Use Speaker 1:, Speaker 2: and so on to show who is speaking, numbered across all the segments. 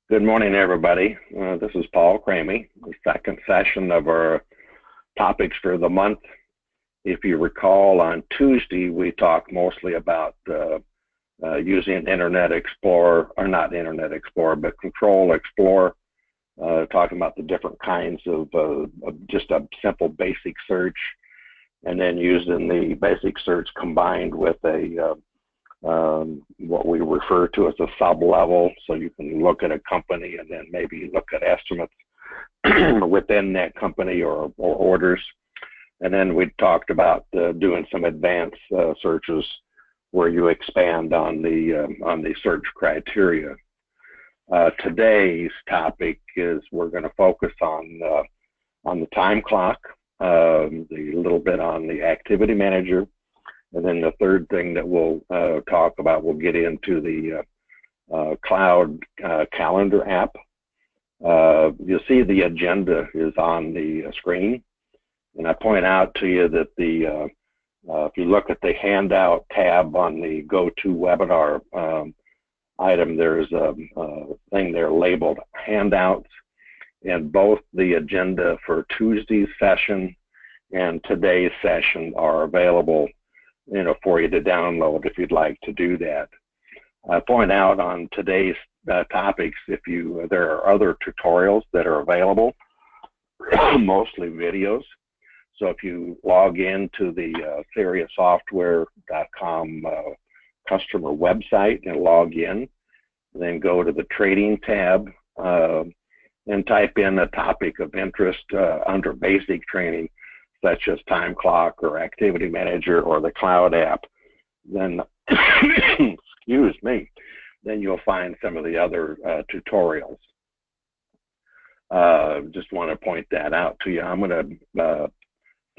Speaker 1: Good morning, everybody. This is Paul Cramey, the second session of our topics for the month. If you recall, on Tuesday, we talked mostly about using Internet Explorer, or not Internet Explorer, but Control Explorer, talking about the different kinds of just a simple basic search, and then using the basic search combined with a what we refer to as a sub-level, so you can look at a company and then maybe look at estimates within that company or orders. And then we talked about doing some advanced searches where you expand on the search criteria. Today's topic is we're going to focus on the time clock, a little bit on the activity manager. And then the third thing that we'll talk about, we'll get into the cloud calendar app. You'll see the agenda is on the screen. And I point out to you that if you look at the handout tab on the GoToWebinar item, there's a thing there labeled handouts. And both the agenda for Tuesday's session and today's session are available for you to download if you'd like to do that. I point out on today's topics, there are other tutorials that are available, mostly videos. So if you log into the CyrSsoftware.com customer website and log in, then go to the trading tab and type in a topic of interest under basic training, such as time clock or activity manager or the cloud app, then excuse me, then you'll find some of the other tutorials. Just want to point that out to you. I'm going to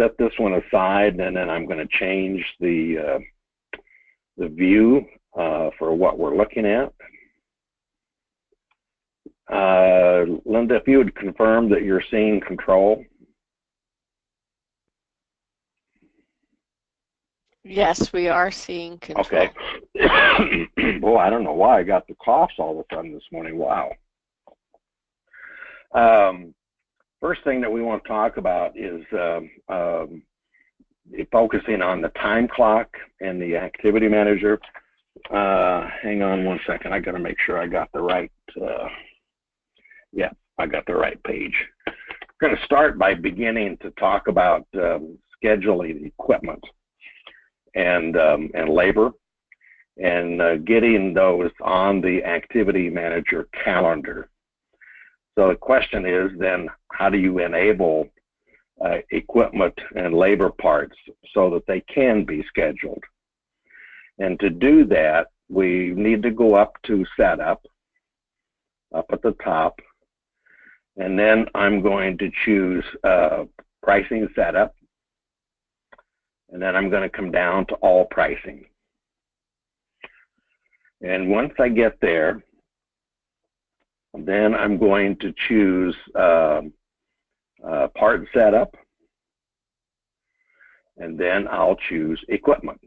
Speaker 1: set this one aside, and then I'm going to change the view for what we're looking at. Linda, if you would confirm that you're seeing control.
Speaker 2: Yes, we are seeing control.
Speaker 1: Okay. Well, I don't know why I got the coughs all of a sudden this morning. Wow. First thing that we want to talk about is focusing on the time clock and the activity manager. Hang on one second. I got to make sure I got the right. Yeah, I got the right page. We're going to start by beginning to talk about scheduling equipment and labor, and getting those on the activity manager calendar. So the question is then, how do you enable equipment and labor parts so that they can be scheduled? And to do that, we need to go up to setup, up at the top, and then I'm going to choose pricing setup. And then I'm going to come down to all pricing. And once I get there, then I'm going to choose part setup, and then I'll choose equipment.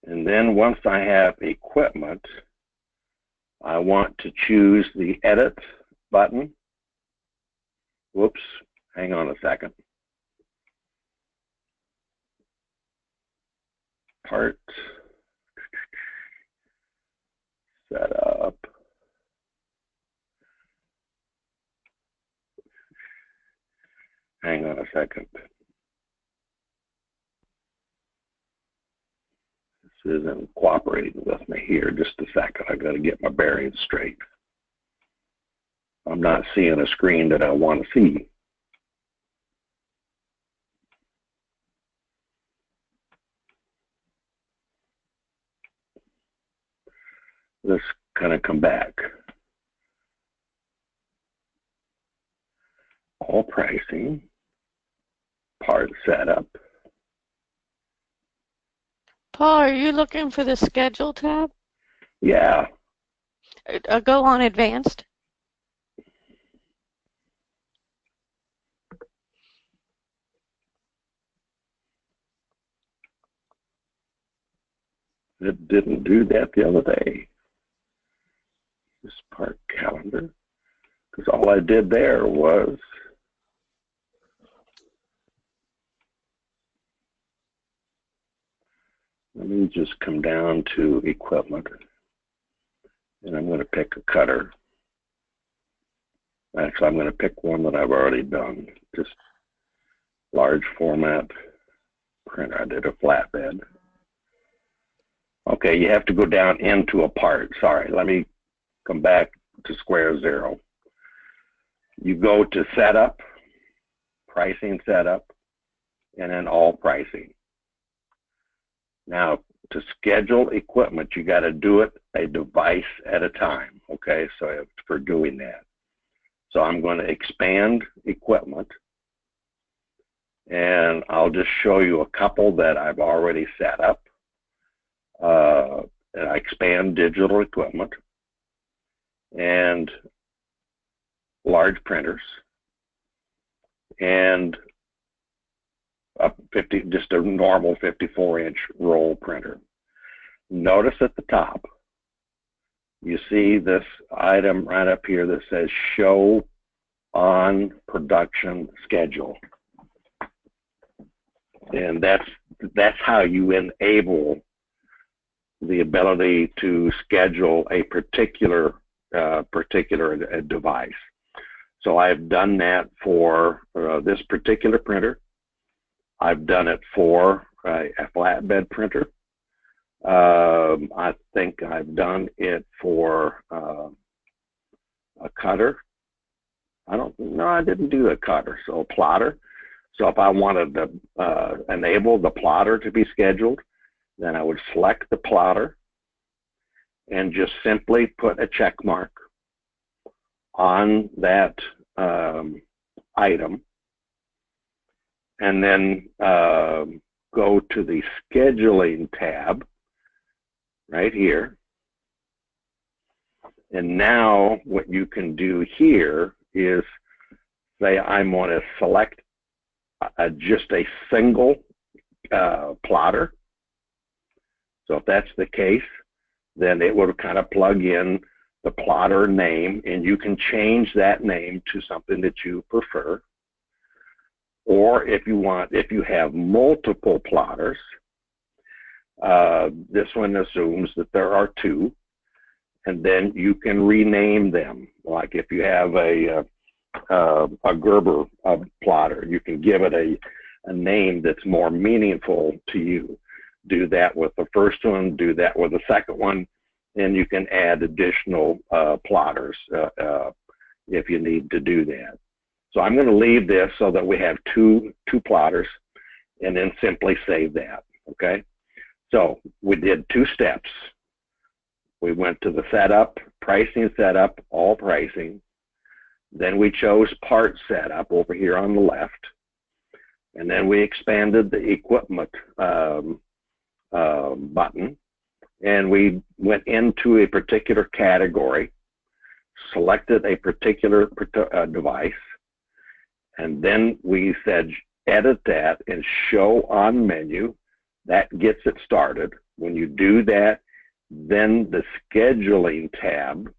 Speaker 1: And then once I have equipment, I want to choose the edit button. Whoops, hang on a second. Part setup. Hang on a second. This isn't cooperating with me here. Just a second. I got to get my bearings straight. I'm not seeing a screen that I want to see. Let's kind of come back. All pricing, part setup.
Speaker 2: Paul, are you looking for the schedule tab?
Speaker 1: Yeah.
Speaker 2: Go on advanced.
Speaker 1: It didn't do that the other day. This part calendar, because all I did there was let me just come down to equipment, and I'm going to pick a cutter. Actually, I'm going to pick one that I've already done, just large format printer. I did a flatbed. Okay, you have to go down into a part. Sorry, let me come back to square zero. You go to setup, pricing setup, and then all pricing. Now, to schedule equipment, you got to do it a device at a time, okay? So for doing that. So I'm going to expand equipment, and I'll just show you a couple that I've already set up. And I expand digital equipment and large printers and just a normal 54-inch roll printer. Notice at the top, you see this item right up here that says show on production schedule. And that's how you enable the ability to schedule a particular device. So I've done that for this particular printer. I've done it for a flatbed printer. I think I've done it for a cutter. I didn't do a cutter, so a plotter. So if I wanted to enable the plotter to be scheduled, then I would select the plotter and just simply put a check mark on that item, and then go to the scheduling tab right here. And now what you can do here is say I'm going to select just a single plotter. So if that's the case, then it will kind of plug in the plotter name, and you can change that name to something that you prefer. Or if you have multiple plotters, this one assumes that there are two, and then you can rename them. Like if you have a Gerber plotter, you can give it a name that's more meaningful to you. Do that with the first one, do that with the second one, and you can add additional plotters if you need to do that. So I'm going to leave this so that we have two plotters, and then simply save that, okay? So we did 2 steps. We went to the setup, pricing setup, all pricing. Then we chose part setup over here on the left. And then we expanded the equipment button, and we went into a particular category, selected a particular device, and then we said edit that and show on menu. That gets it started. When you do that, then the scheduling tab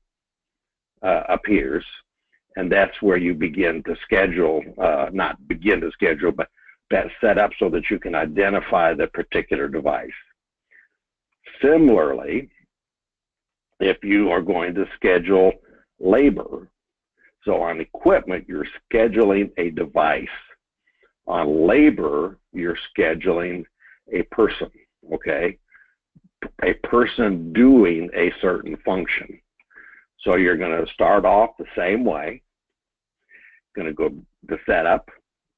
Speaker 1: appears, and that's where you begin to schedule, not begin to schedule, but that set up so that you can identify the particular device. Similarly, if you are going to schedule labor, so on equipment, you're scheduling a device. On labor, you're scheduling a person, okay? A person doing a certain function. So you're going to start off the same way. Going to go to setup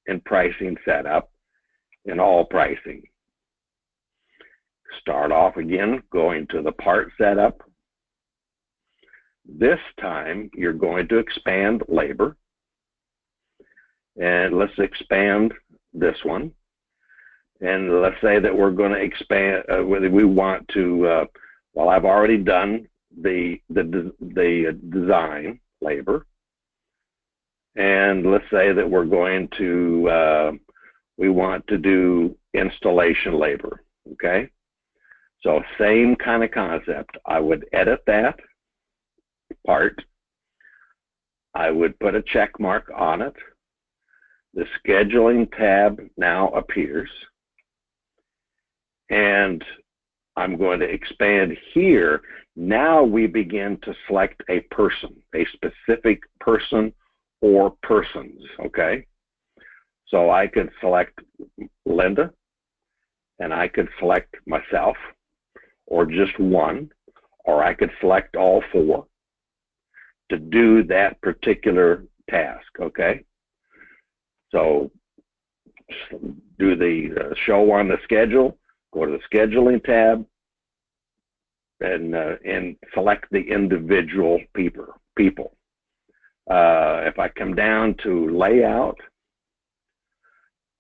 Speaker 1: and pricing setup and all pricing. Start off again, going to the part setup. This time you're going to expand labor. And let's expand this one. And let's say that we're going to expand, we want to, well, I've already done the design labor. And let's say that we're going to, we want to do installation labor, okay? So same kind of concept. I would edit that part. I would put a check mark on it. The scheduling tab now appears. And I'm going to expand here. Now we begin to select a person, a specific person or persons, okay? So I could select Linda, and I could select myself, or just one, or I could select all four to do that particular task, okay? So do the show on the schedule, go to the scheduling tab, and select the individual people. If I come down to layout,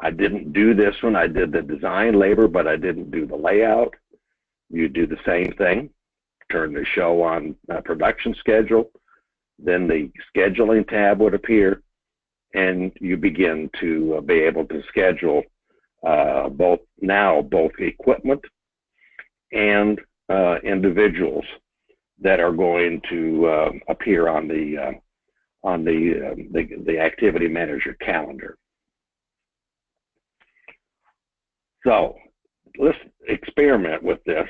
Speaker 1: I didn't do this one. I did the design labor, but I didn't do the layout. You do the same thing. Turn the show on production schedule. Then the scheduling tab would appear, and you begin to be able to schedule both equipment and individuals that are going to appear on the activity manager calendar. So let's experiment with this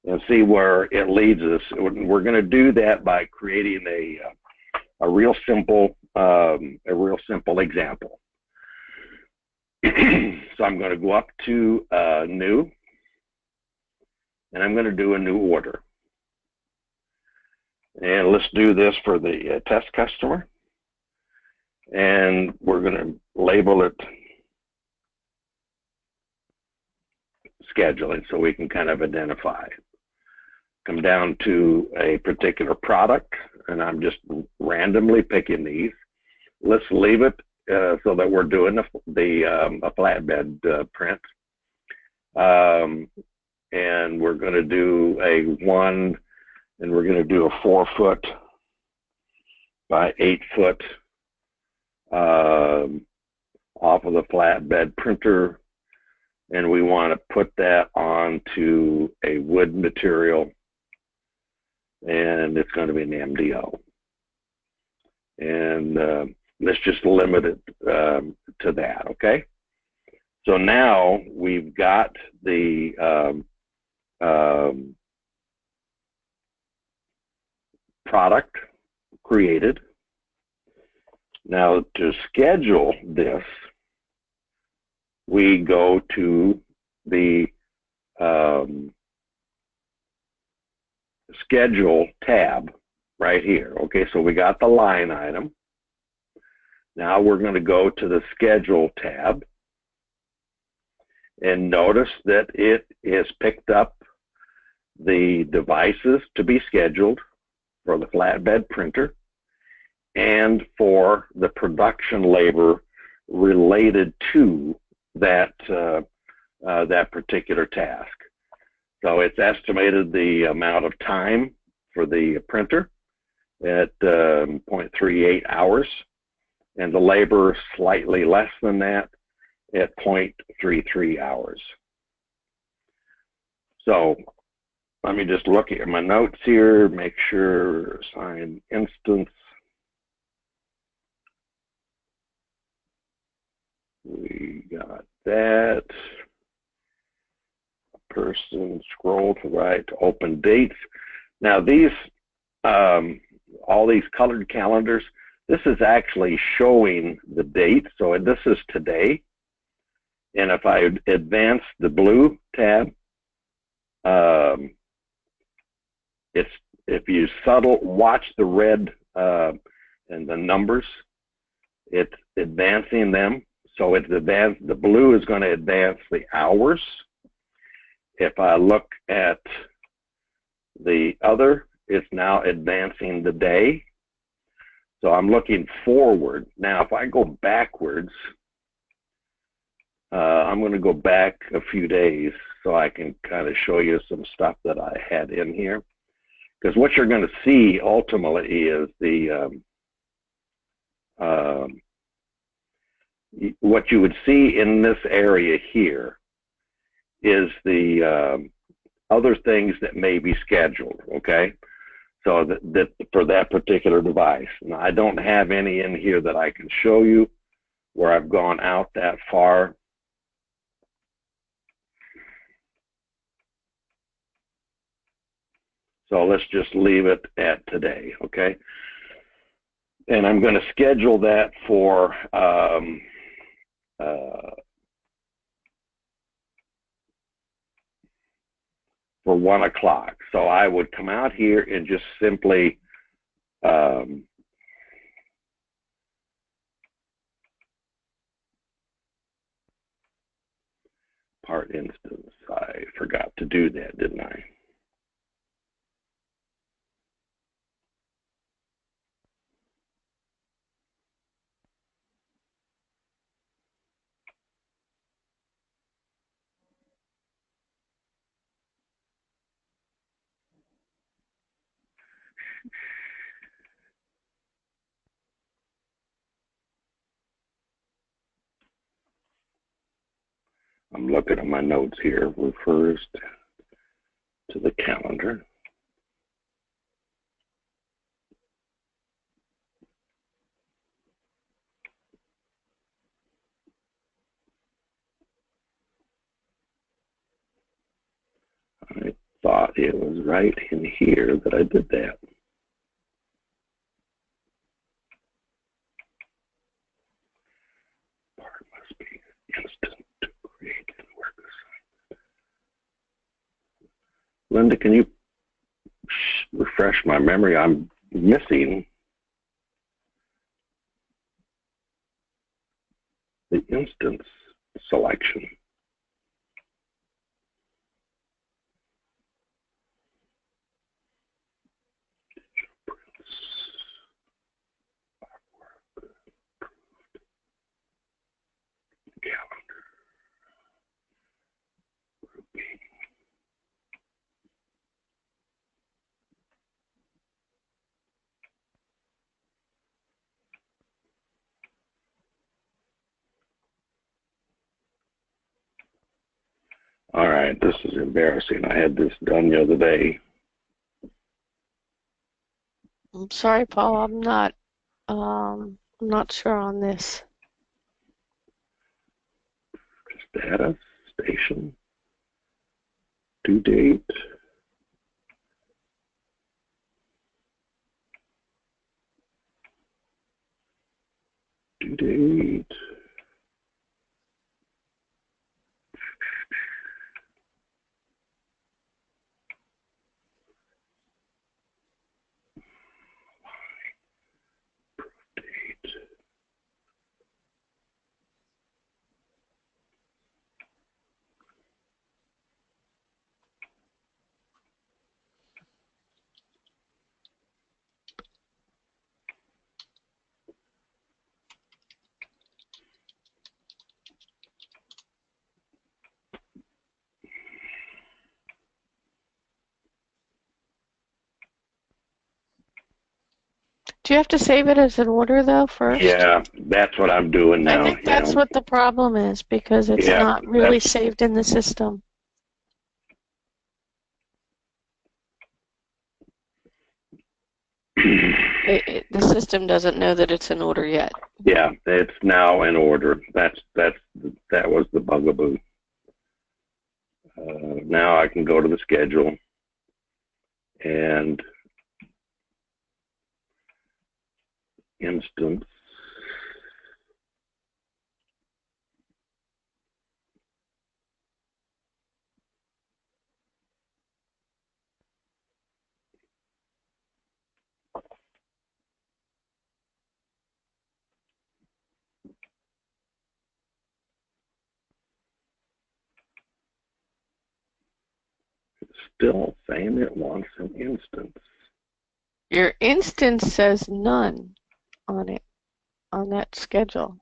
Speaker 1: and see where it leads us. We're going to do that by creating a real simple example. So I'm going to go up to new, and I'm going to do a new order. And let's do this for the test customer. And we're going to label it scheduling so we can kind of identify. Come down to a particular product, and I'm just randomly picking these. Let's leave it so that we're doing a flatbed print. And we're going to do a 1, and we're going to do a 4 foot by 8 foot off of the flatbed printer. And we want to put that onto a wood material, and it's going to be an MDO. And let's just limit it to that, okay? So now we've got the product created. Now to schedule this, we go to the schedule tab right here. Okay, so we got the line item. Now we're going to go to the schedule tab, and notice that it has picked up the devices to be scheduled for the flatbed printer and for the production labor related to that that particular task. So it's estimated the amount of time for the printer at 0.38 hours, and the labor slightly less than that at 0.33 hours. So let me just look at my notes here, make sure assign instance. We got that. Person, scroll to right to open dates. Now these, all these colored calendars, this is actually showing the date. So this is today. And if I advance the blue tab, it's, if you watch the red and the numbers, it's advancing them. So it's advanced, the blue is going to advance the hours. If I look at the other, it's now advancing the day. So I'm looking forward. Now, if I go backwards, I'm going to go back a few days so I can kind of show you some stuff that I had in here. Because what you're going to see ultimately is the what you would see in this area here is the other things that may be scheduled, okay? So that for that particular device. Now, I don't have any in here that I can show you where I've gone out that far. So let's just leave it at today, okay? And I'm going to schedule that for 1 o'clock. So I would come out here and just simply part instance. I forgot to do that, didn't I? I'm looking at my notes here. Refers to the calendar. I thought it was right in here that I did that. Part must be instant to create and work assignment. Linda, can you refresh my memory? I'm missing the instance selection. Calendar. Grouping. All right, this is embarrassing. I had this done the other day.
Speaker 2: I'm sorry, Paul. I'm not sure on this.
Speaker 1: Status, station, due date. Due date. Date.
Speaker 2: Do you have to save it as an order though first?
Speaker 1: Yeah, that's what I'm doing now.
Speaker 2: I think that's what the problem is because it's not really saved in the system. The system doesn't know that it's in order yet.
Speaker 1: Yeah, it's now in order. That was the bugaboo. Now I can go to the schedule and instance. Still saying it wants an instance.
Speaker 2: Your instance says none on it, on that schedule.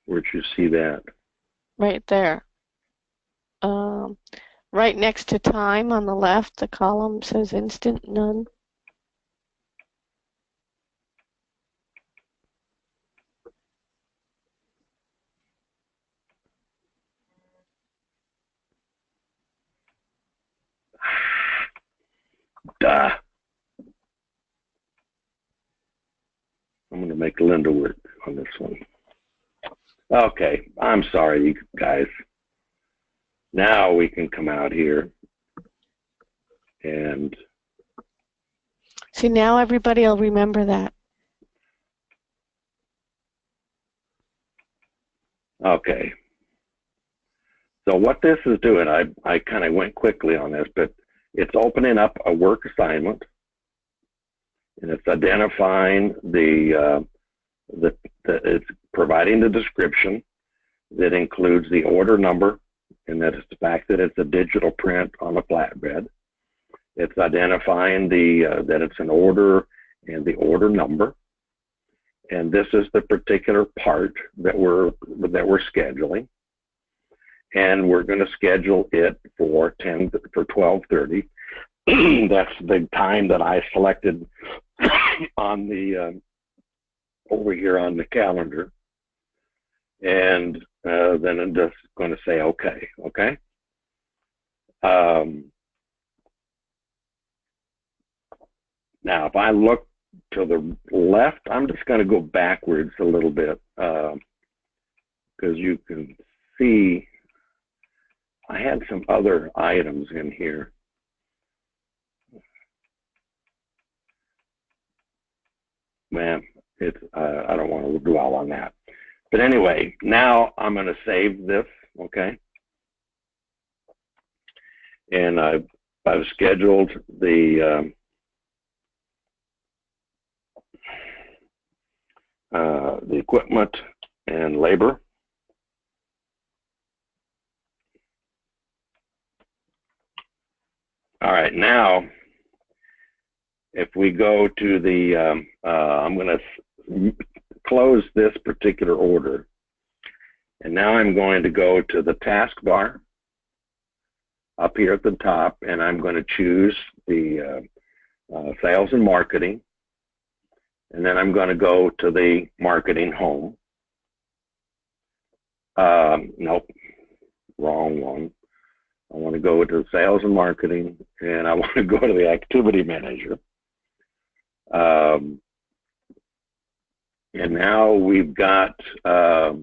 Speaker 1: Where'd you see that?
Speaker 2: Right there. Right next to time on the left, the column says instant none.
Speaker 1: make Linda work on this one. Okay, I'm sorry, you guys. Now we can come out here and
Speaker 2: see, now everybody will remember that.
Speaker 1: Okay. So what this is doing, I kind of went quickly on this, but it's opening up a work assignment, and it's identifying it's providing the description that includes the order number, and that it's the fact that it's a digital print on a flatbed. It's identifying that it's an order and the order number, and this is the particular part that we're scheduling, and we're going to schedule it for 12:30. That's the time that I selected on the over here on the calendar, and then I'm just going to say okay. Now, if I look to the left, I'm just going to go backwards a little bit because you can see I had some other items in here. Man, I don't want to dwell on that. But anyway, now I'm going to save this, okay? And I've scheduled the equipment and labor. All right, now if we go to the, I'm going to close this particular order, and now I'm going to go to the taskbar up here at the top, and I'm going to choose the sales and marketing, and then I'm going to go to the marketing home. Nope, wrong one. I want to go to sales and marketing, and I want to go to the activity manager. And now we've got for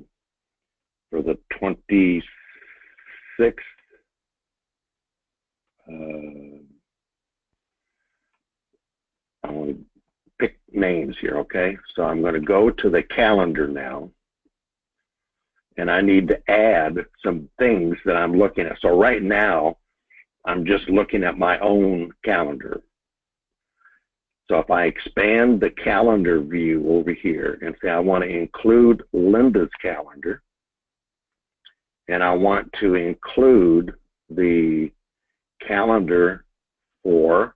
Speaker 1: the 26th, I want to pick names here, okay? So I'm going to go to the calendar now, and I need to add some things that I'm looking at. So right now, I'm just looking at my own calendar. So if I expand the calendar view over here and say I want to include Linda's calendar, and I want to include the calendar for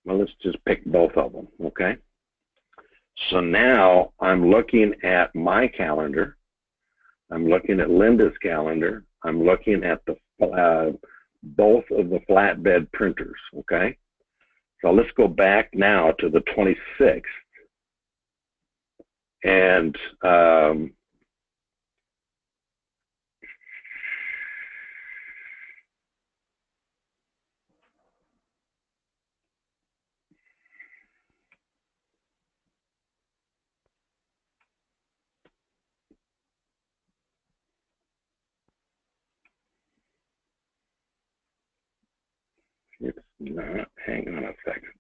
Speaker 1: well, let's just pick both of them, okay? So now I'm looking at my calendar, I'm looking at Linda's calendar, I'm looking at the both of the flatbed printers, okay? So let's go back now to the 26th, and it's not, hang on a second.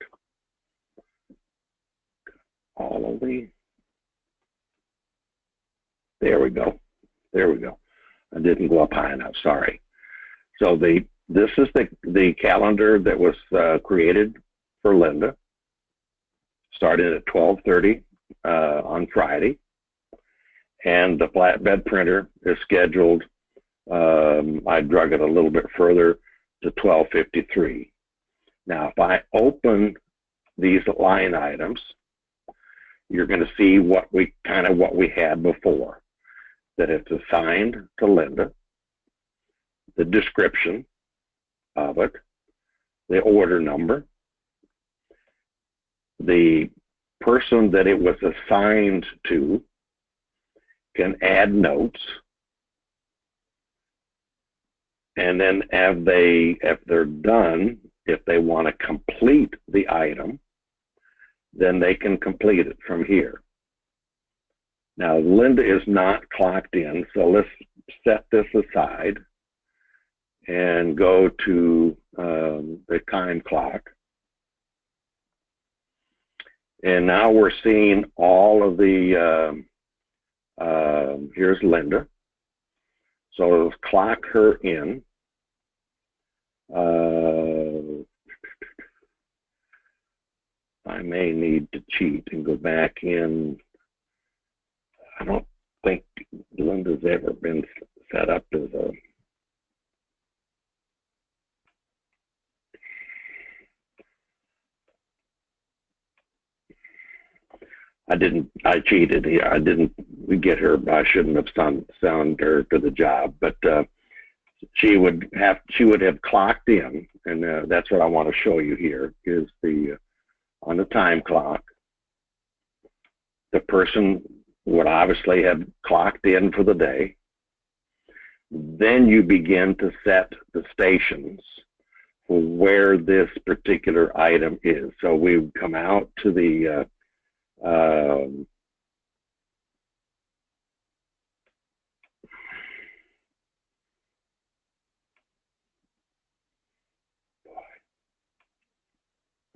Speaker 1: All of the, there we go. There we go. I didn't go up high enough, sorry. So this is the calendar that was created for Linda, starting at 12:30 on Friday. And the flatbed printer is scheduled, I drug it a little bit further to 12:53. Now, if I open these line items, you're going to see what we had before, that it's assigned to Linda, the description of it, the order number, the person that it was assigned to can add notes, And then if they're done, if they want to complete the item, then they can complete it from here. Now, Linda is not clocked in, so let's set this aside and go to the time clock. And now we're seeing all of the, here's Linda. So let's clock her in. I may need to cheat and go back in. I don't think Linda's ever been set up as a I cheated here. I didn't get her. I shouldn't have sent her to the job, but she would have clocked in, and that's what I want to show you here is on the time clock. The person would obviously have clocked in for the day. Then you begin to set the stations for where this particular item is. So we would come out to the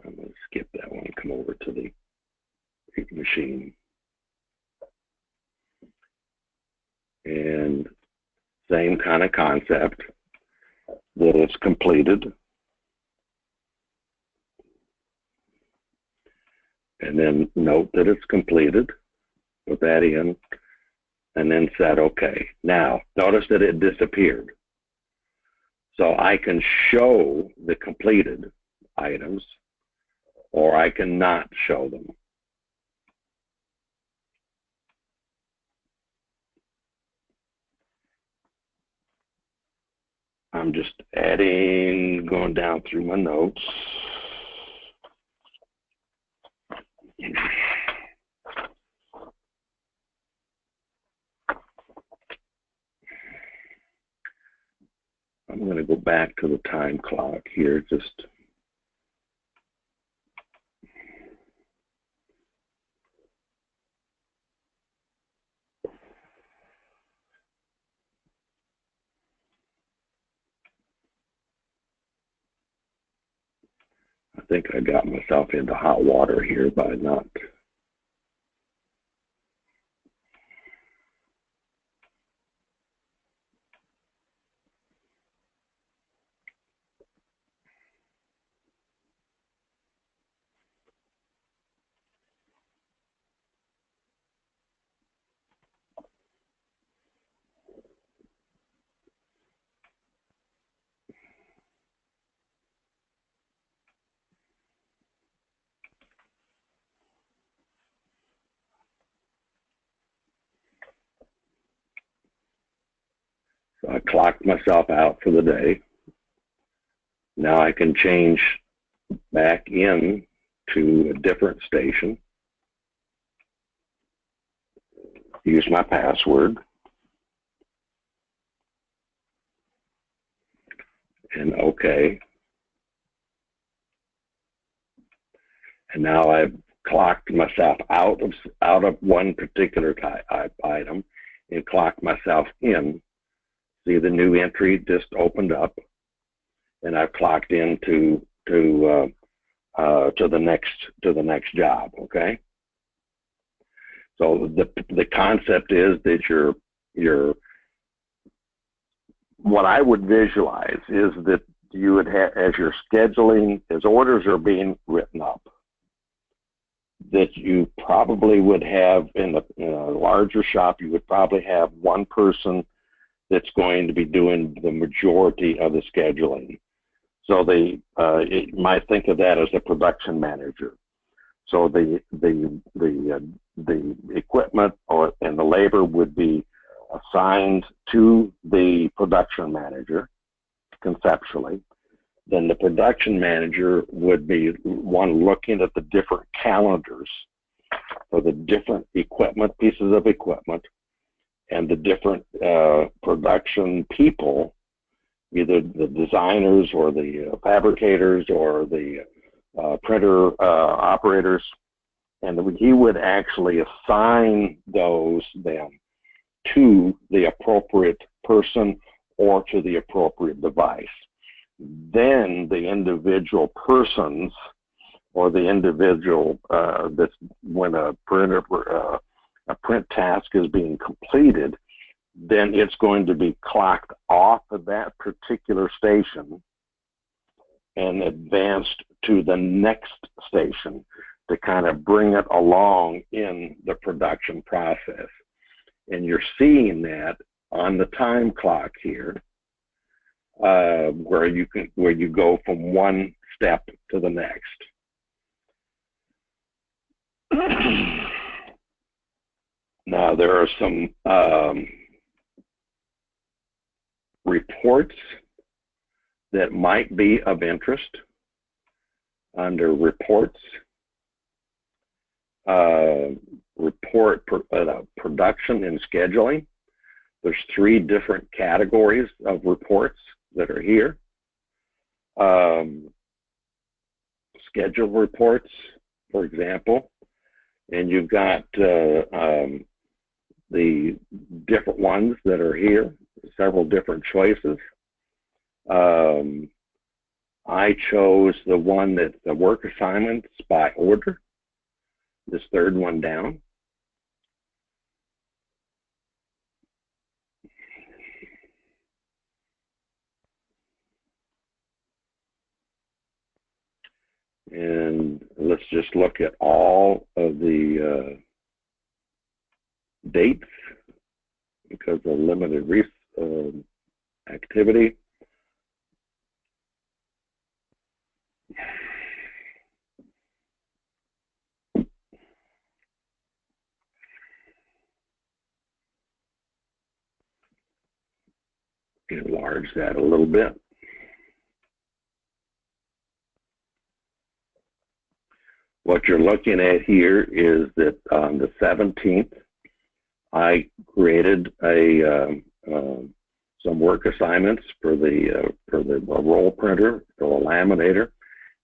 Speaker 1: I'm going to skip that one and come over to the machine. And same kind of concept, that it's completed. And then note that it's completed, put that in, and then set OK. Now, notice that it disappeared. So I can show the completed items, or I cannot show them. I'm just going down through my notes. I'm going to go back to the time clock here. I think I got myself into hot water here by not. So I clocked myself out for the day. Now I can change back in to a different station. Use my password. And OK. And now I've clocked myself out of one particular item and clocked myself in. See, the new entry just opened up, and I've clocked into to the next job. Okay. So the concept is that what I would visualize is that you would have, as you're scheduling, as orders are being written up, that you probably would have in a larger shop, you would probably have one person that's going to be doing the majority of the scheduling. So you might think of that as a production manager. So the equipment and the labor would be assigned to the production manager conceptually. Then the production manager would be one looking at the different calendars for the different pieces of equipment, and the different production people either the designers or the fabricators or the printer operators, and he would actually assign those then to the appropriate person or to the appropriate device. Then the individual persons or the individual that's when a print task is being completed, then it's going to be clocked off of that particular station and advanced to the next station to kind of bring it along in the production process. And you're seeing that on the time clock here, where you go from one step to the next. Now there are some reports that might be of interest. Under reports, production and scheduling. There's 3 different categories of reports that are here. Schedule reports, for example, and you've got the different ones that are here, several different choices. I chose the one that's the work assignments by order, this third one down. And let's just look at all of the dates because of limited activity. Enlarge that a little bit. What you're looking at here is that on the 17th, I created some work assignments for the roll printer, for the laminator,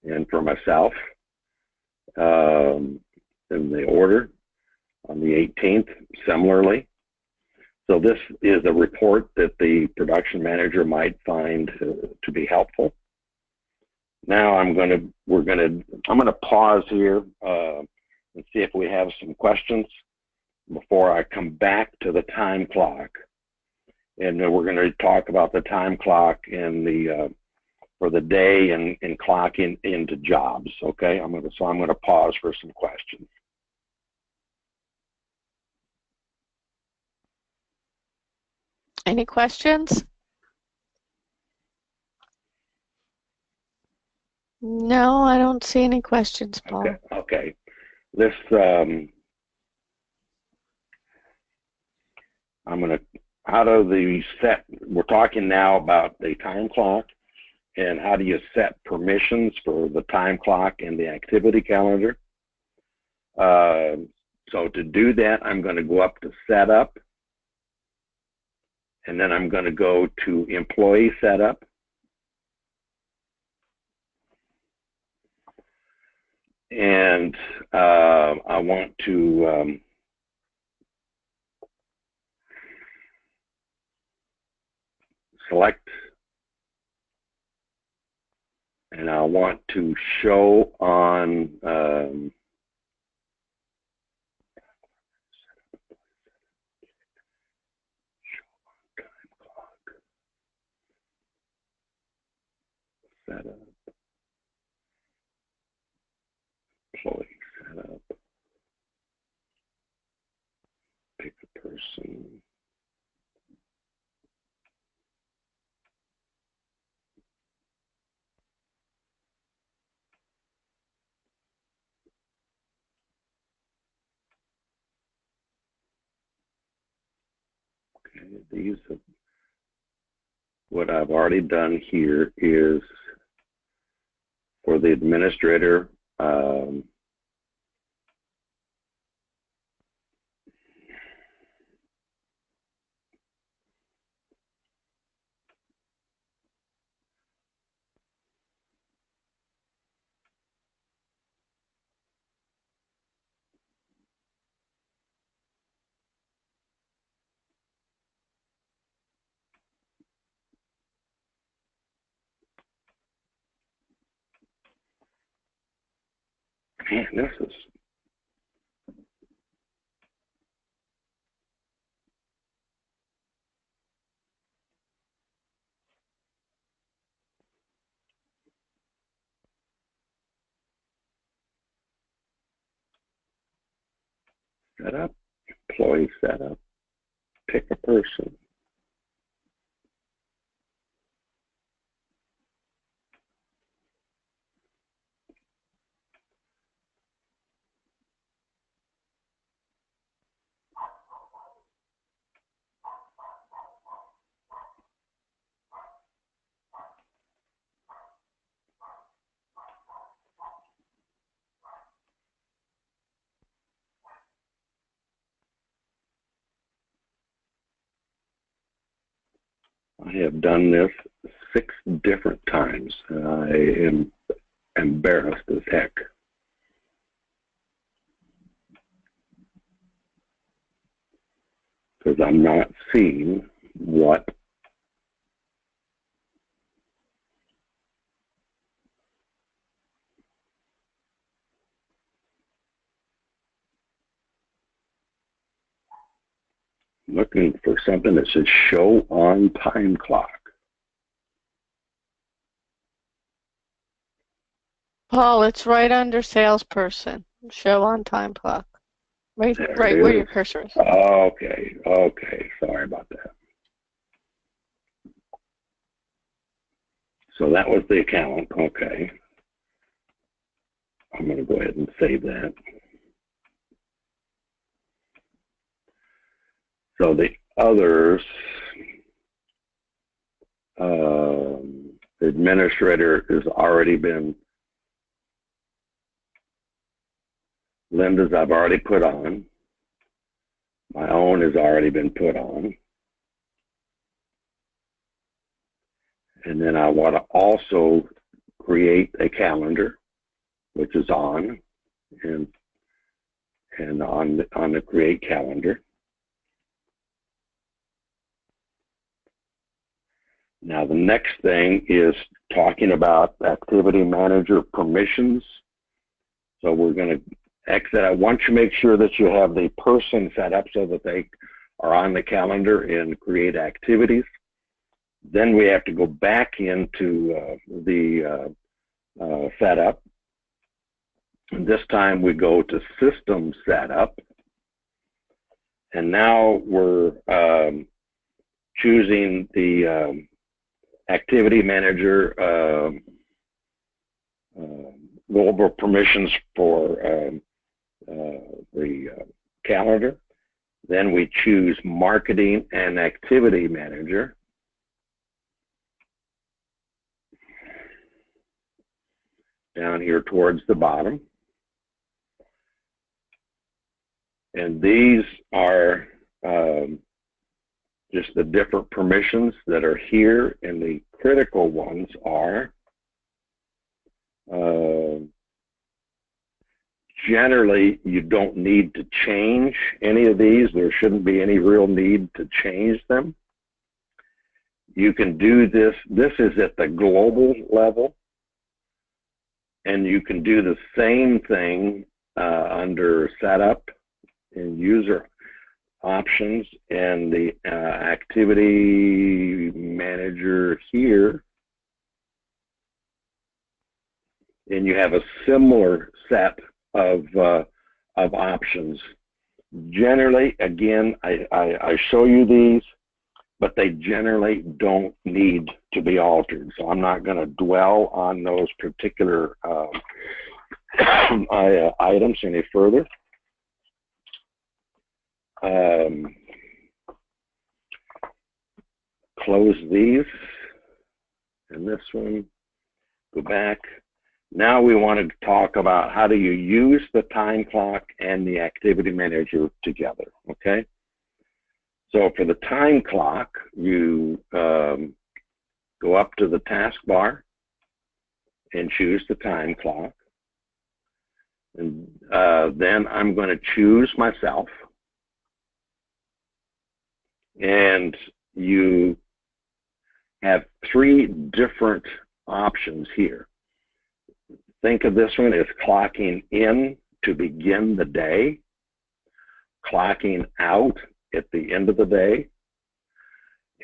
Speaker 1: and for myself in the order. On the 18th, similarly. So this is a report that the production manager might find to be helpful. Now I'm going to pause here and see if we have some questions before I come back to the time clock. And we're going to talk about the time clock and for the day and clocking into jobs. Okay, I'm going to pause for some questions.
Speaker 2: Any questions? No, I don't see any questions, Paul.
Speaker 1: Okay. This I'm going to, out of the set, we're talking now about the time clock and how do you set permissions for the time clock and the activity calendar. So to do that, I'm going to go up to Setup, and then I'm going to go to Employee Setup. And I want to select, and I want to show on setup, employee setup, pick a person. Okay, these are what I've already done here is for the administrator. Man, this is set up, employee setup, pick a person. I have done this 6 different times. I am embarrassed as heck. Because I'm not seeing what looking for something that says show on time clock.
Speaker 2: Paul, it's right under salesperson. Show on time clock. Right where your cursor is.
Speaker 1: Okay, okay. Sorry about that. So that was the account. Okay. I'm going to go ahead and save that. So the others, the administrator has already been, Linda's I've already put on. My own has already been put on. And then I want to also create a calendar, which is on, and on the create calendar. Now the next thing is talking about activity manager permissions. So we're going to exit. I want you to make sure that you have the person set up so that they are on the calendar and create activities. Then we have to go back into the setup. And this time we go to system setup. And now we're choosing the activity manager global permissions for the calendar. Then we choose marketing and activity manager. Down here towards the bottom. And these are just the different permissions that are here, and the critical ones are generally you don't need to change any of these. There shouldn't be any real need to change them. You can do this. This is at the global level, and you can do the same thing under setup and user options and the activity manager here, and you have a similar set of options. Generally, again, I show you these, but they generally don't need to be altered. So I'm not going to dwell on those particular items any further. Close these, and this one, go back. Now we want to talk about how do you use the time clock and the activity manager together, okay? So for the time clock, you go up to the taskbar and choose the time clock. And then I'm going to choose myself. And you have 3 different options here. think of this one as clocking in to begin the day, clocking out at the end of the day.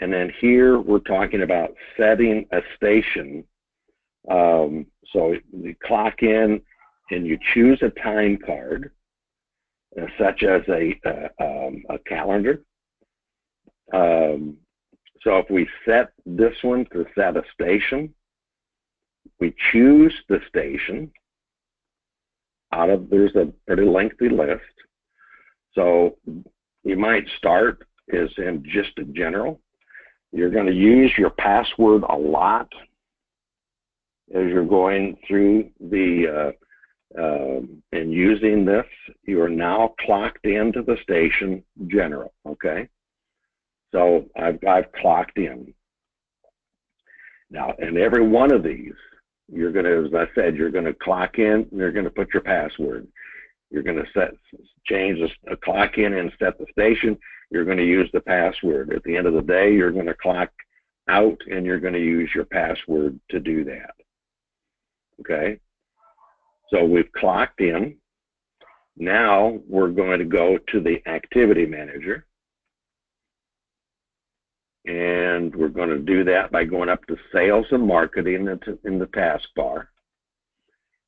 Speaker 1: And then here we're talking about setting a station. So you clock in and you choose a time card, such as a calendar. So if we set this one to set a station, we choose the station there's a pretty lengthy list. So you might start as in just a general. You're going to use your password a lot as you're going through the and using this. You are now clocked into the station general. Okay, so I've clocked in now, and every one of these you're going to, as I said, you're going to clock in and you're going to put your password. You're going to change a clock in and set the station. You're going to use the password. At the end of the day, you're going to clock out and you're going to use your password to do that. Okay, so we've clocked in. Now we're going to go to the activity manager, and we're going to do that by going up to sales and marketing in the taskbar,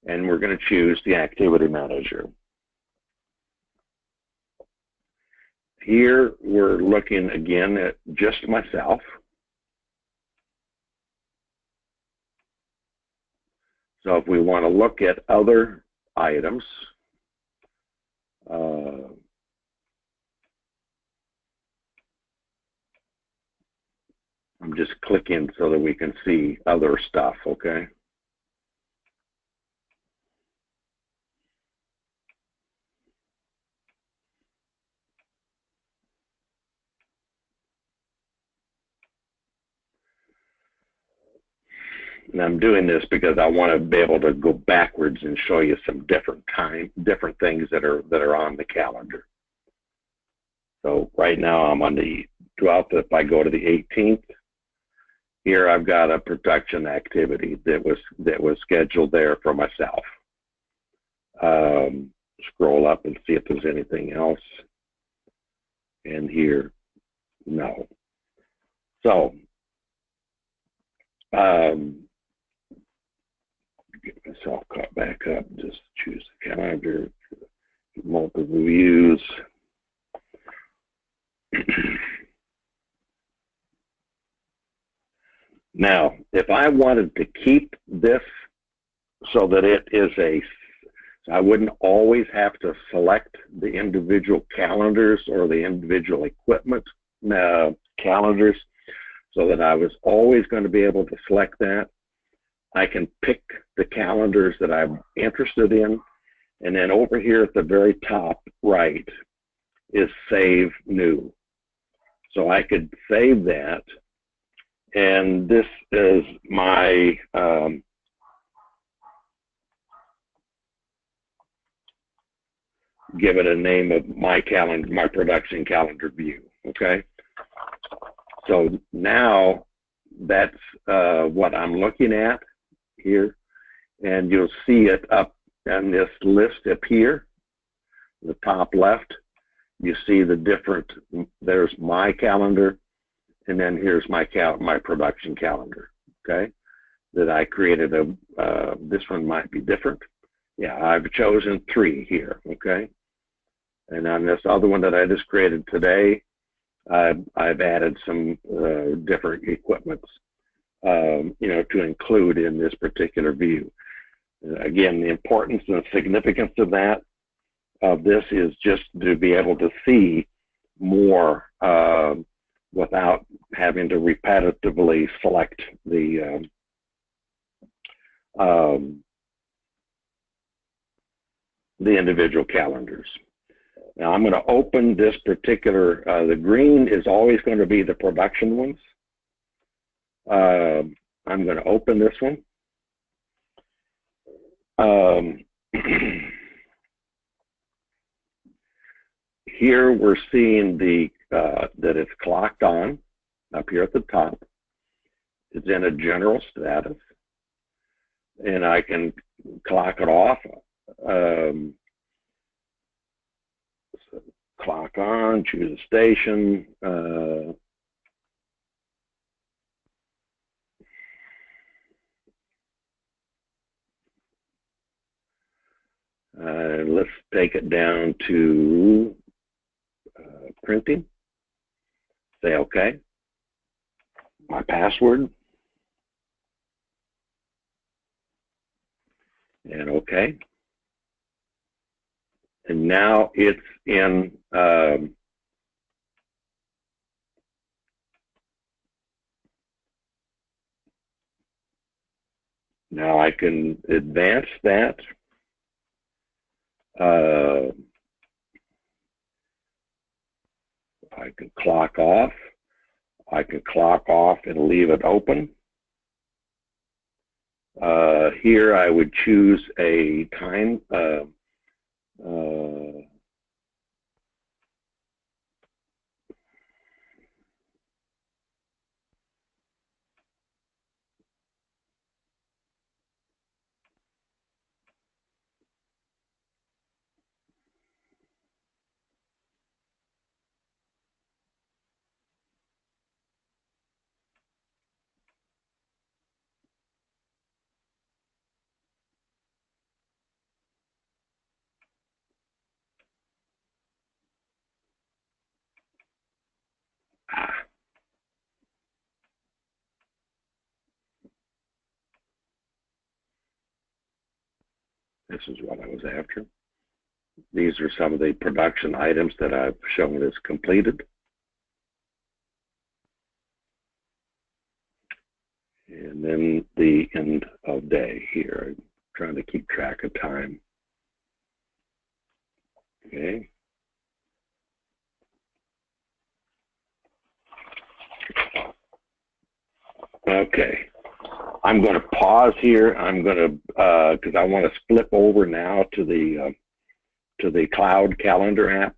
Speaker 1: and we're going to choose the activity manager. Here we're looking again at just myself. So if we want to look at other items, I'm just clicking so that we can see other stuff, okay? And I'm doing this because I want to be able to go backwards and show you some different things that are on the calendar. So right now I'm on the 12th. If I go to the 18th, here I've got a production activity that was scheduled there for myself. Scroll up and see if there's anything else. And here, no. So get myself caught back up. Just choose the calendar, multiple views. Now, if I wanted to keep this so that it is I wouldn't always have to select the individual calendars or the individual equipment calendars, so that I was always going to be able to select that. I can pick the calendars that I'm interested in, and then over here at the very top right is Save New. So I could save that, and this is my give it a name of my calendar, my production calendar view. Okay, so now that's what I'm looking at here, and you'll see it up on this list up here, the top left. You see the different, there's my calendar, and then here's my production calendar, okay, that I created. This one might be different. Yeah, I've chosen 3 here, okay, and on this other one that I just created today, I've added some different equipments, to include in this particular view. Again, the importance and significance of this is just to be able to see more without having to repetitively select the individual calendars. Now I'm going to open this particular, the green is always going to be the production ones. I'm going to open this one. Here we're seeing that it's clocked on up here at the top. It's in a general status. and I can clock it off. So clock on, choose a station. Let's take it down to printing. Say OK. My password. And OK. And now it's in now I can advance that. I can clock off. I can clock off and leave it open. Here I would choose a time. This is what I was after. These are some of the production items that I've shown as completed. And then the end of day here. I'm trying to keep track of time. Okay. Okay. I'm going to pause here. I'm going to, because I want to flip over now to the cloud calendar app,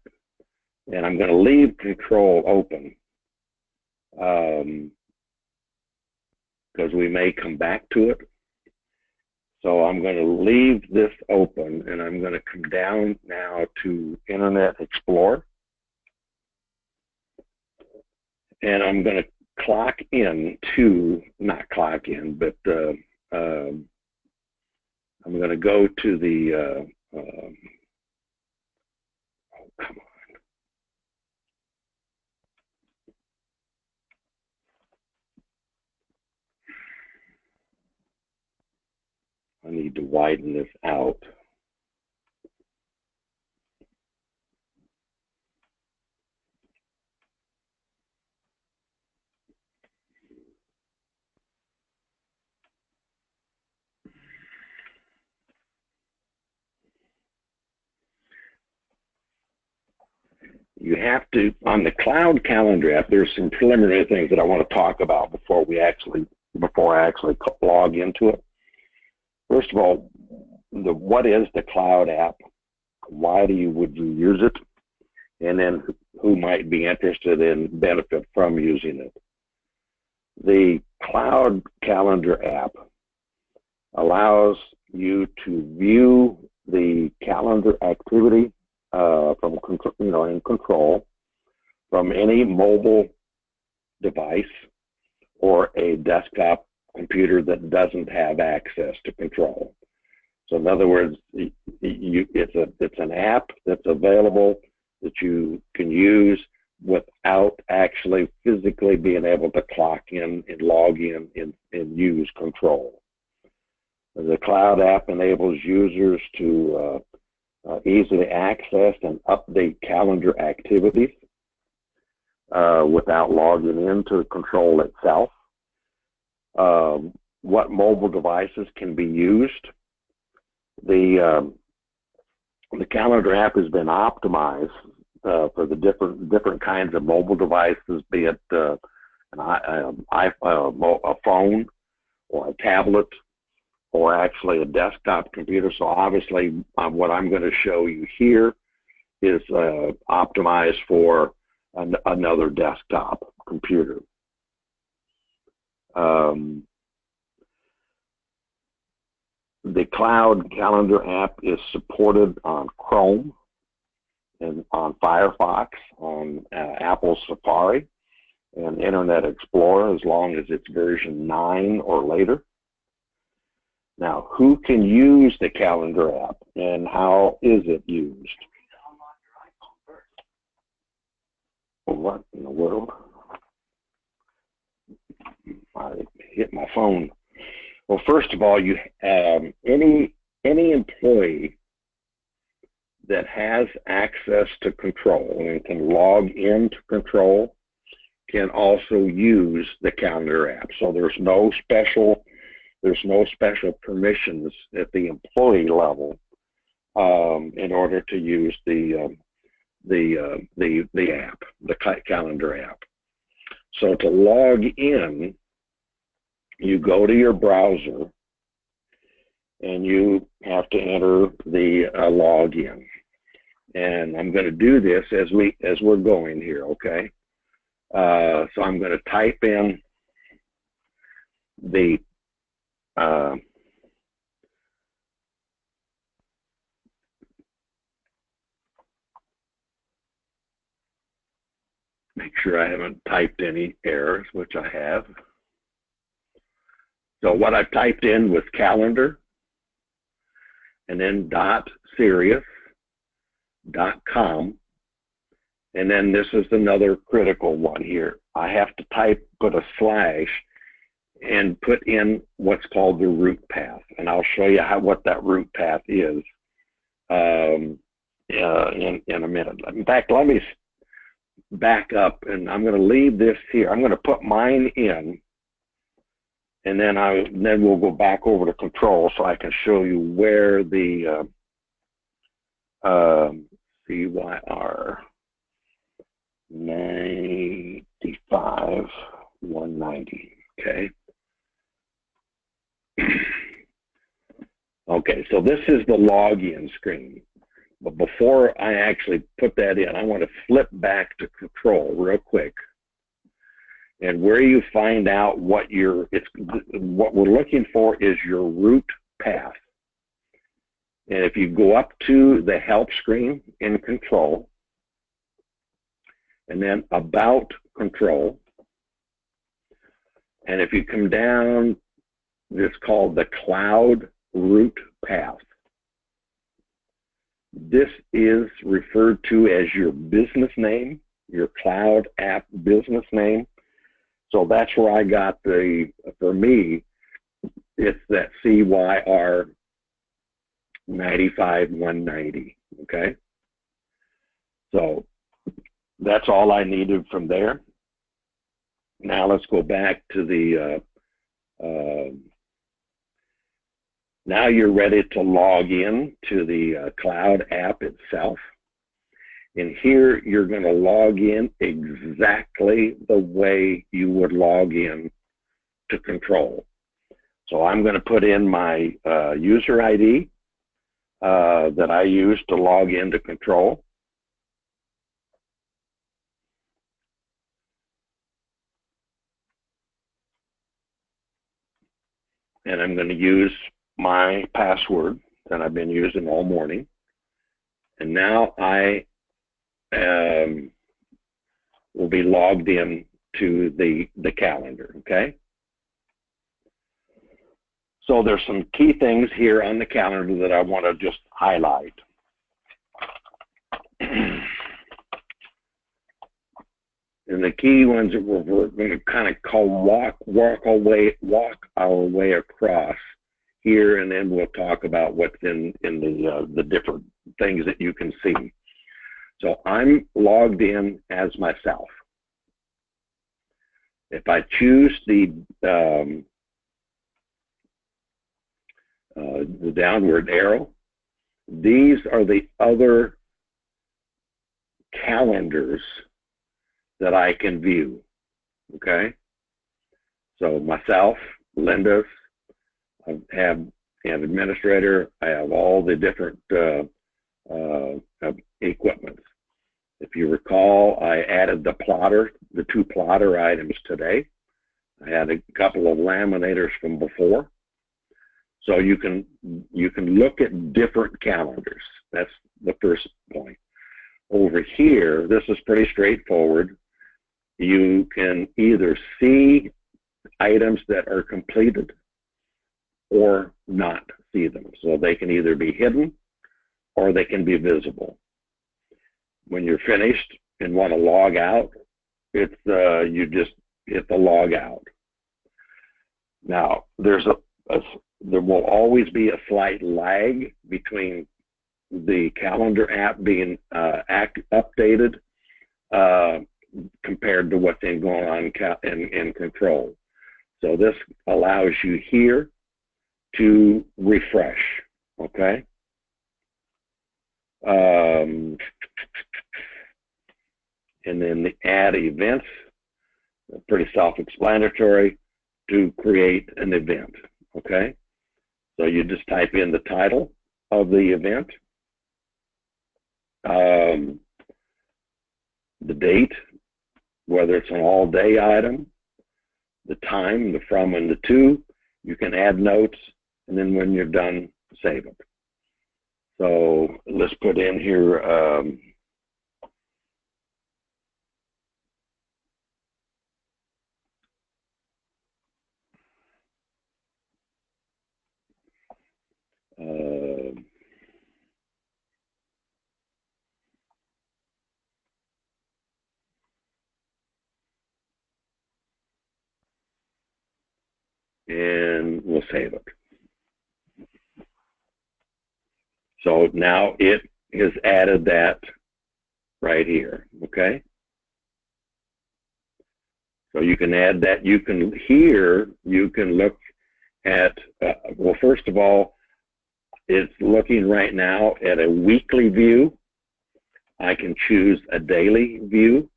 Speaker 1: and I'm going to leave control open because we may come back to it. So I'm going to leave this open, and I'm going to come down now to Internet Explorer, and I'm going to clock in to, not clock in, but I'm going to go to the, oh, come on. I need to widen this out. You have to, on the cloud calendar app, there's some preliminary things that I want to talk about before I actually log into it. First of all, what is the cloud app? Why would you use it? And then who might be interested in benefit from using it? The cloud calendar app allows you to view the calendar activity from in control from any mobile device or a desktop computer that doesn't have access to control. So in other words, it's an app that's available that you can use without actually physically being able to clock in and log in and use control. The cloud app enables users to easily access and update calendar activities without logging into control itself. What mobile devices can be used? The calendar app has been optimized for the different kinds of mobile devices, be it a phone or a tablet or actually a desktop computer. So obviously what I'm going to show you here is optimized for another desktop computer. The cloud calendar app is supported on Chrome and on Firefox, on Apple Safari, and Internet Explorer, as long as it's version 9 or later. Now, who can use the calendar app, and how is it used? What in the world? I hit my phone. Well, first of all, you any employee that has access to Control and can log into Control can also use the calendar app. So there's no special permissions at the employee level in order to use the app, the calendar app. So to log in, you go to your browser and you have to enter the login. And I'm going to do this as we're going here, okay? So I'm going to type in the make sure I haven't typed any errors, which I have. So what I typed in was calendar, and then .sirius.com, and then this is another critical one here. I have to put a slash and put in what's called the route path, and I'll show you what that route path is in a minute. In fact, let me back up, and I'm going to leave this here. I'm going to put mine in, and then we'll go back over to Control so I can show you where the CYR 95-190. Okay. Okay, so this is the login screen. But before I actually put that in, I want to flip back to Control real quick. And where you find out what we're looking for is your route path. And if you go up to the help screen in Control, and then about Control, and if you come down, it's called the cloud route path. This is referred to as your business name, your cloud app business name. So that's where I got for me, it's that CYR 95-190, okay? So that's all I needed from there. Now let's go back to the, now you're ready to log in to the cloud app itself. And here you're going to log in exactly the way you would log in to Control. So I'm going to put in my user ID that I use to log into Control. And I'm going to use my password that I've been using all morning. And now I will be logged in to the calendar, okay? So there's some key things here on the calendar that I want to just highlight. And the key ones that we're going to kind of walk our way across here, and then we'll talk about what's in the different things that you can see. So I'm logged in as myself. If I choose the downward arrow, these are the other calendars that I can view, okay? So myself, Linda's, I have an administrator, I have all the different equipment. If you recall, I added the plotter, the 2 plotter items today. I had a couple of laminators from before. So you can look at different calendars. That's the first point. Over here, this is pretty straightforward. You can either see items that are completed or not see them. So they can either be hidden or they can be visible. When you're finished and want to log out, it's you just hit the log out. Now, there will always be a slight lag between the calendar app being updated compared to what's going on in control. So this allows you here to refresh, okay? And then the add events, pretty self-explanatory, to create an event, okay? So you just type in the title of the event, the date, whether it's an all-day item, the time, the from and the to. You can add notes, and then when you're done, save it. So let's put in here and we'll save it. So now it has added that right here, okay? So you can add that. You can look at, well, first of all, it's looking right now at a weekly view. I can choose a daily view.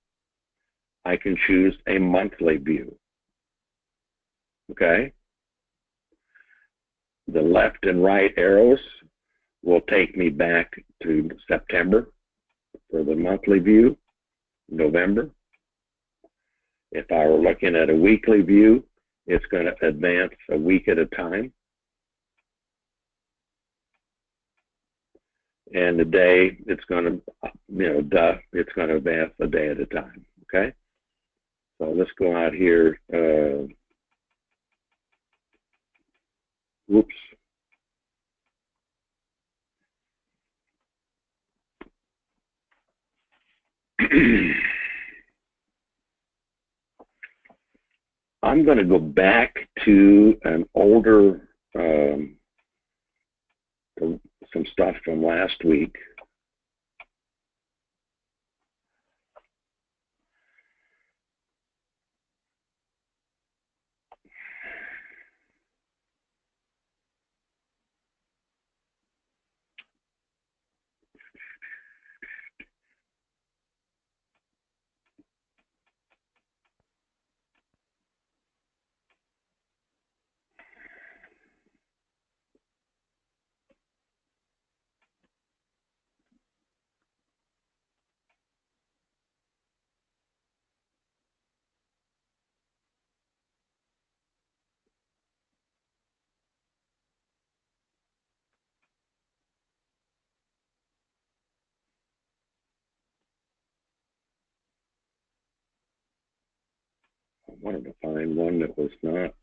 Speaker 1: I can choose a monthly view, okay? The left and right arrows will take me back to September for the monthly view, November. If I were looking at a weekly view, it's going to advance a week at a time. And the day, it's going to, it's going to advance a day at a time, okay? So let's go out here. Whoops. I'm going to go back to an older, some stuff from last week. I wanted to find one that was not.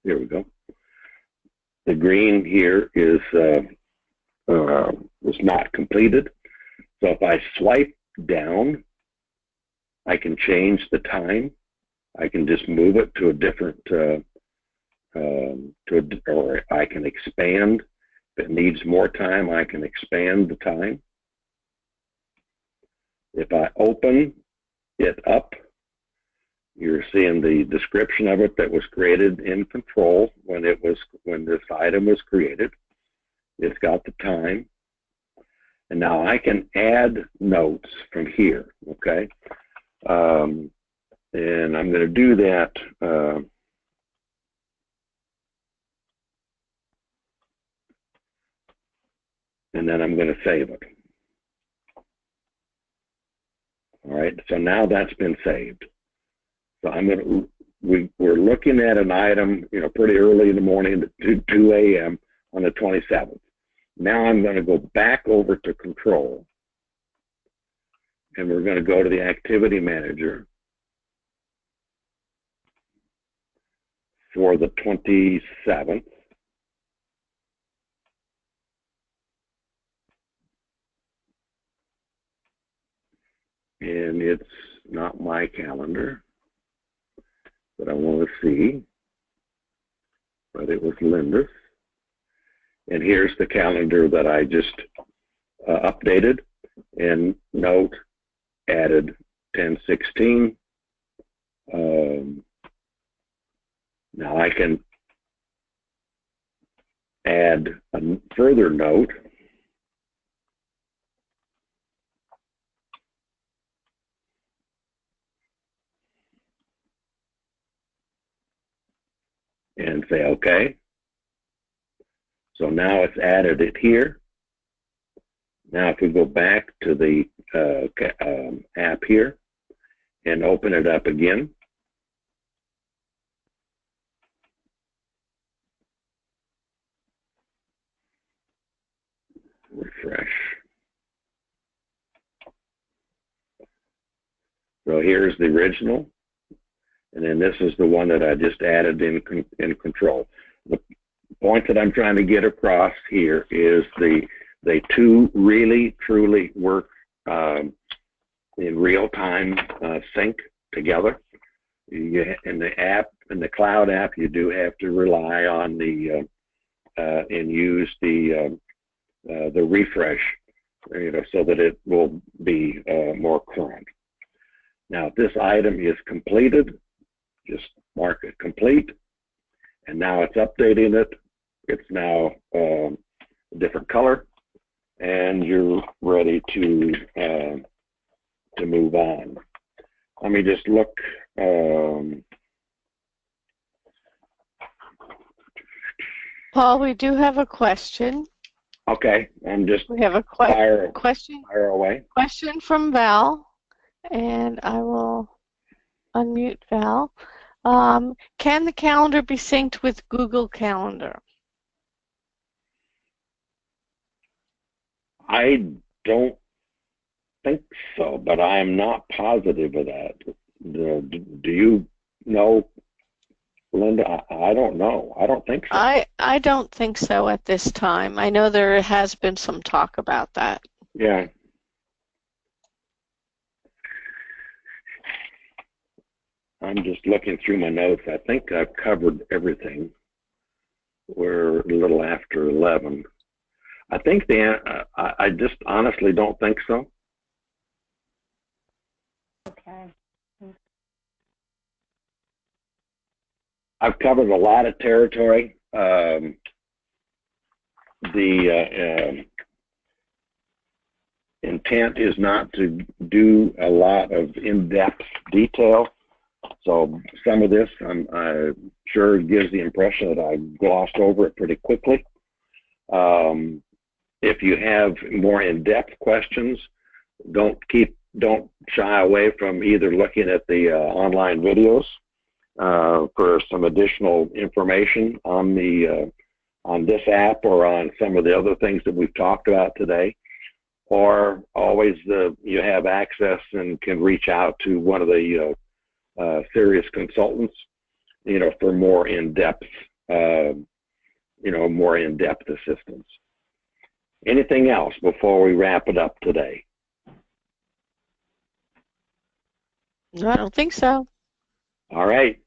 Speaker 1: Here we go. The green here is was not completed. So if I swipe down, I can change the time. I can just move it to a different, or I can expand. If it needs more time, I can expand the time. If I open it up, you're seeing the description of it that was created in control when this item was created. It's got the time. And now I can add notes from here, okay? And I'm going to do that. And then I'm going to save it. All right, so now that's been saved. So we're looking at an item, pretty early in the morning at 2 a.m. on the 27th. Now I'm going to go back over to control, and we're going to go to the activity manager for the 27th. And it's not my calendar that I want to see, but it was Linda's. And here's the calendar that I just updated, and note, added 10/16. Now I can add a further note. And say OK. So now it's added it here. Now if we go back to the app here and open it up again, refresh. So here's the original, and then this is the one that I just added in control. The point that I'm trying to get across here is they two really truly work in real-time sync together. In the app, in the cloud app, you do have to rely on the and use the refresh, so that it will be more current. Now, if this item is completed, just mark it complete, and now it's updating it. It's now a different color, and you're ready to move on. Let me just look.
Speaker 2: Paul, we do have a question.
Speaker 1: Okay,
Speaker 2: We have a question.
Speaker 1: Fire away.
Speaker 2: Question from Val, and I will unmute Val. Can the calendar be synced with Google Calendar?
Speaker 1: I don't think so, but I am not positive of that. Do you know, Linda? I don't know. I don't think so.
Speaker 2: I don't think so at this time. I know there has been some talk about that.
Speaker 1: Yeah. I'm just looking through my notes. I think I've covered everything. We're a little after 11. I think I just honestly don't think so.
Speaker 2: Okay.
Speaker 1: I've covered a lot of territory. The intent is not to do a lot of in-depth detail. So some of this, I'm sure gives the impression that I glossed over it pretty quickly. If you have more in-depth questions, don't shy away from either looking at the online videos for some additional information on this app or on some of the other things that we've talked about today, or always you have access and can reach out to one of the serious consultants, for more in-depth, more in-depth assistance. Anything else before we wrap it up today?
Speaker 2: No, I don't think so.
Speaker 1: All right.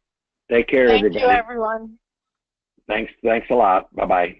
Speaker 1: Take care, everybody.
Speaker 2: Thank you, everyone.
Speaker 1: Thanks a lot. Bye-bye.